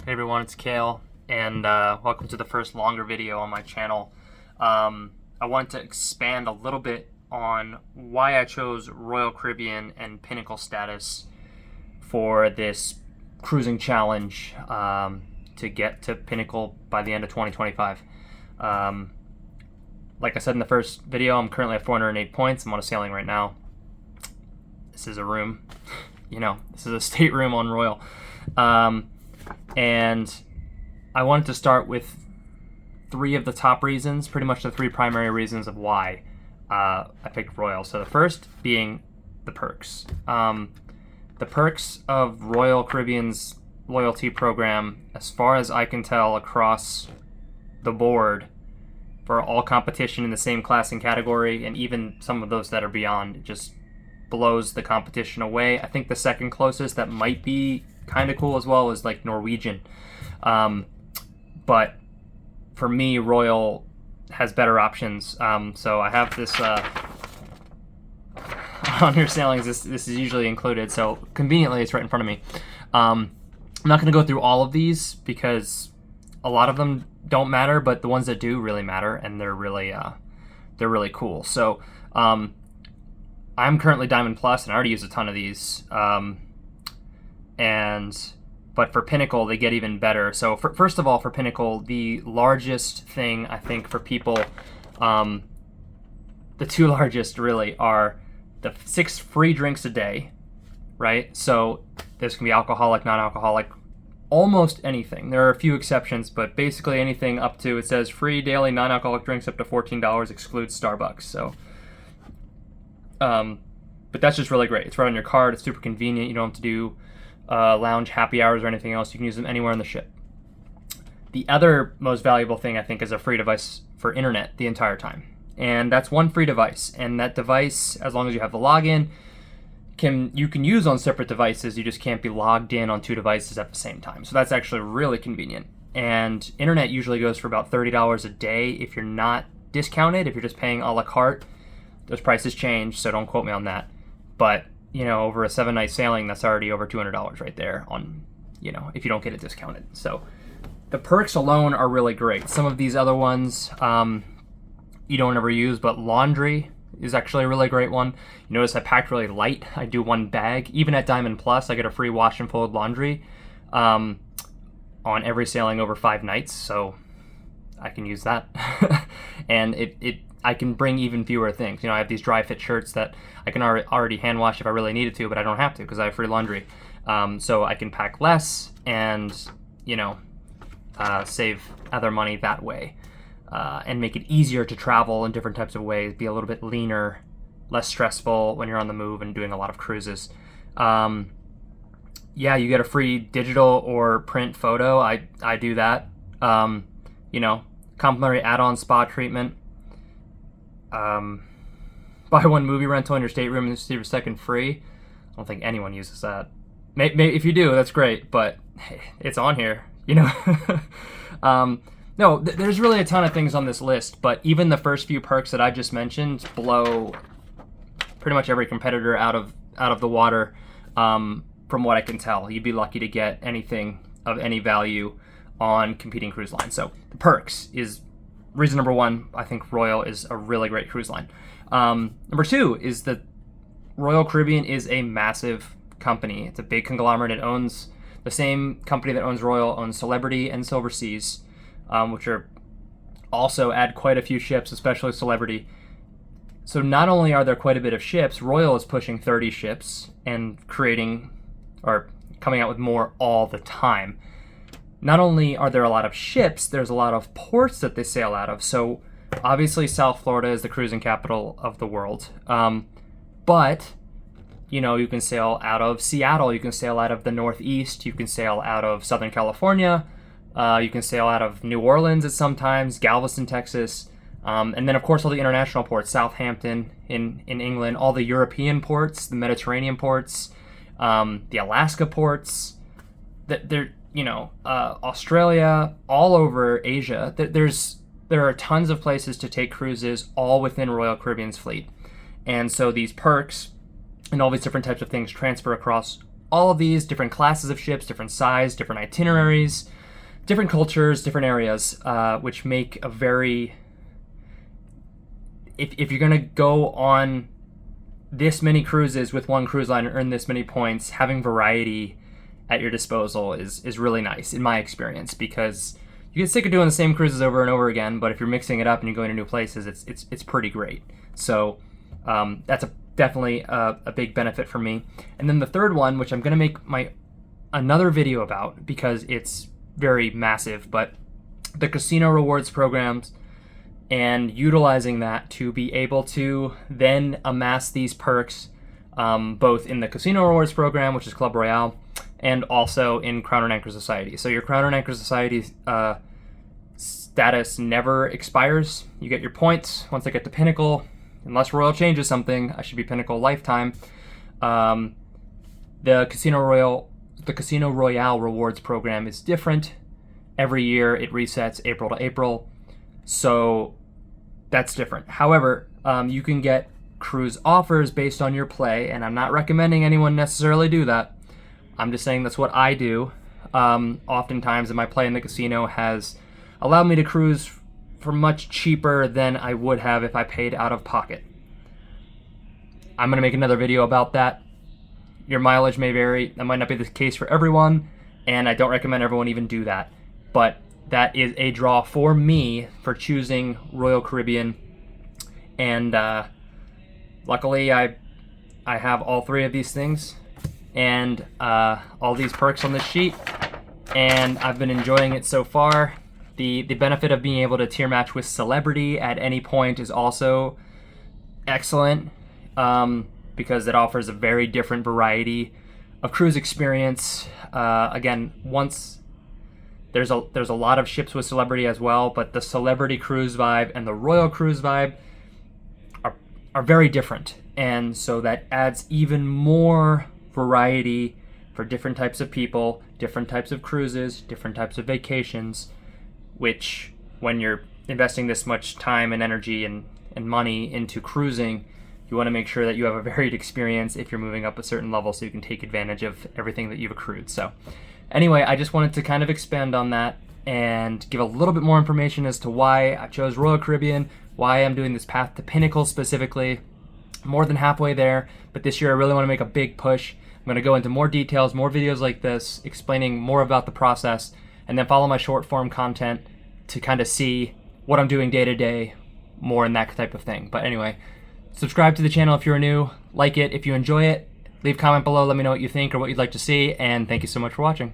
Hey everyone, it's Kale, and welcome to the first longer video on my channel. I want to expand a little bit on why I chose Royal Caribbean and Pinnacle status for this cruising challenge to get to Pinnacle by the end of 2025. Like I said in the first video, I'm currently at 408 points. I'm on a sailing right now. This is a room. This is a stateroom on Royal. And I wanted to start with three of the top reasons, pretty much the three primary reasons of why I picked Royal. So the first being the perks. The perks of Royal Caribbean's loyalty program, as far as I can tell across the board, for all competition in the same class and category, and even some of those that are beyond, it just blows the competition away. I think the second closest that might be kind of cool as well is like Norwegian. But for me, Royal has better options. So I have this on your sailings. This is usually included, so conveniently it's right in front of me. I'm not going to go through all of these because a lot of them don't matter, but the ones that do really matter, and they're really cool. So I'm currently Diamond Plus, and I already use a ton of these. But for Pinnacle, they get even better. So first of all, for Pinnacle, the largest thing I think for people, the two largest really are the 6 free drinks a day, right? So this can be alcoholic, non-alcoholic, almost anything. There are a few exceptions, but basically anything up to, it says free daily non-alcoholic drinks up to $14, excludes Starbucks. So, but that's just really great. It's right on your card. It's super convenient. You don't have to do lounge happy hours or anything else. You can use them anywhere on the ship. The other most valuable thing, I think, is a free device for internet the entire time. And that's one free device. And that device, as long as you have the login, you can use on separate devices. You just can't be logged in on 2 devices at the same time. So that's actually really convenient. And internet usually goes for about $30 a day if you're not discounted. If you're just paying a la carte, those prices change, so don't quote me on that. But over a 7-night sailing, that's already over $200 right there on, if you don't get it discounted. So the perks alone are really great. Some of these other ones you don't ever use, but laundry is actually a really great one. You notice I packed really light. I do 1 bag. Even at Diamond Plus, I get a free wash and fold laundry on every sailing over 5 nights, so I can use that. And I can bring even fewer things. I have these dry fit shirts that I can already hand wash if I really needed to, but I don't have to because I have free laundry. So I can pack less and, save other money that way. And make it easier to travel in different types of ways, be a little bit leaner, less stressful when you're on the move and doing a lot of cruises. You get a free digital or print photo. I do that. Complimentary add-on spa treatment. Buy 1 movie rental in your stateroom and receive a second free. I don't think anyone uses that. Maybe if you do, that's great, but hey, it's on here, No, there's really a ton of things on this list, but even the first few perks that I just mentioned blow pretty much every competitor out of the water. From what I can tell, you'd be lucky to get anything of any value on competing cruise lines. So the perks is reason number 1. I think Royal is a really great cruise line. Number 2 is that Royal Caribbean is a massive company. It's a big conglomerate. It owns the same company that owns Royal, owns Celebrity and Silver Seas, which are also add quite a few ships, especially Celebrity. So not only are there quite a bit of ships, Royal is pushing 30 ships and creating or coming out with more all the time. Not only are there a lot of ships, there's a lot of ports that they sail out of. So obviously South Florida is the cruising capital of the world. But, you can sail out of Seattle, you can sail out of the Northeast, you can sail out of Southern California, you can sail out of New Orleans at sometimes, Galveston, Texas, and then of course all the international ports, Southampton in England, all the European ports, the Mediterranean ports, the Alaska ports, Australia, all over Asia. There are tons of places to take cruises, all within Royal Caribbean's fleet. And so these perks and all these different types of things transfer across all of these different classes of ships, different size, different itineraries, different cultures, different areas, which make a very... If you're going to go on this many cruises with one cruise line and earn this many points, having variety at your disposal is really nice, in my experience, because you get sick of doing the same cruises over and over again, but if you're mixing it up and you're going to new places, it's pretty great. So that's definitely a big benefit for me. And then the third one, which I'm going to make another video about because it's very massive, but the casino rewards programs and utilizing that to be able to then amass these perks both in the casino rewards program, which is Club Royale, and also in Crown and Anchor Society. So your Crown and Anchor Society status never expires. You get your points once they get to Pinnacle. Unless Royal changes something, I should be Pinnacle lifetime. The Casino Royale rewards program is different. Every year it resets April to April. So that's different. However, you can get cruise offers based on your play, and I'm not recommending anyone necessarily do that. I'm just saying that's what I do. Oftentimes my play in the casino has allowed me to cruise for much cheaper than I would have if I paid out of pocket. I'm going to make another video about that. Your mileage may vary. That might not be the case for everyone, and I don't recommend everyone even do that. But that is a draw for me for choosing Royal Caribbean, and luckily I have all three of these things and all these perks on this sheet, and I've been enjoying it so far. The benefit of being able to tier match with celebrity at any point is also excellent, because it offers a very different variety of cruise experience. Again, once there's a lot of ships with celebrity as well, but the celebrity cruise vibe and the royal cruise vibe are very different, and so that adds even more variety for different types of people, different types of cruises, different types of vacations, which when you're investing this much time and energy and money into cruising, you want to make sure that you have a varied experience if you're moving up a certain level so you can take advantage of everything that you've accrued. So anyway, I just wanted to kind of expand on that and give a little bit more information as to why I chose Royal Caribbean, why I'm doing this path to Pinnacle specifically. More than halfway there, but this year I really want to make a big push. I'm going to go into more details, more videos like this, explaining more about the process, and then follow my short form content to kind of see what I'm doing day to day, more in that type of thing. But anyway, subscribe to the channel if you're new, like it if you enjoy it, leave a comment below, let me know what you think or what you'd like to see, and thank you so much for watching.